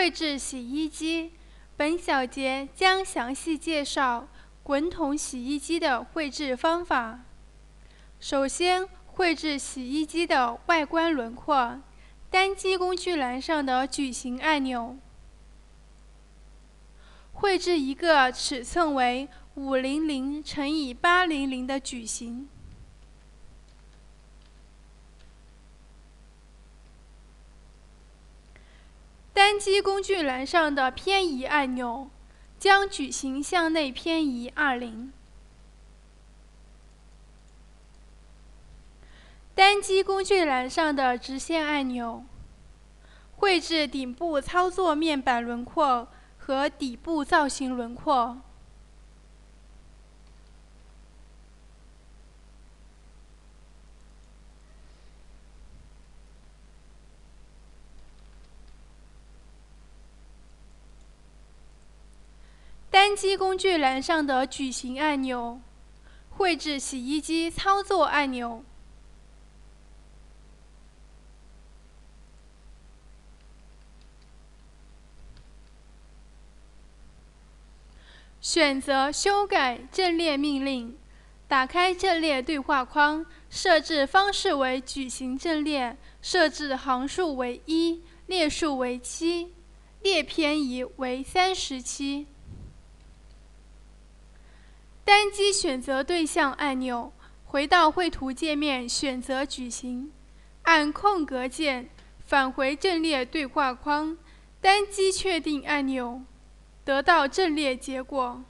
绘制洗衣机，本小节将详细介绍滚筒洗衣机的绘制方法。首先，绘制洗衣机的外观轮廓，单击工具栏上的矩形按钮。绘制一个尺寸为500乘以800的矩形。单击工具栏上的偏移按钮，将矩形向内偏移20。单击工具栏上的直线按钮，绘制顶部操作面板轮廓和底部造型轮廓。单击工具栏上的矩形按钮，绘制洗衣机操作按钮。选择修改阵列命令，打开阵列对话框，设置方式为矩形阵列，设置行数为1，列数为7，列偏移为37。单击选择对象按钮，回到绘图界面，选择矩形，按空格键返回阵列对话框，单击确定按钮，得到阵列结果。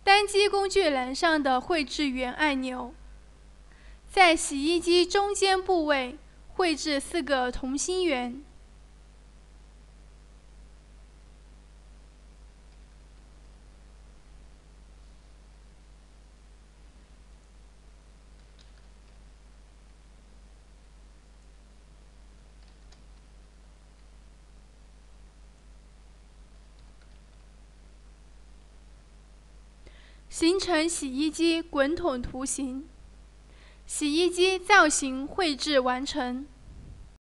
单击工具栏上的绘制圆按钮，在洗衣机中间部位绘制4个同心圆。形成洗衣机滚筒图形，洗衣机造型绘制完成。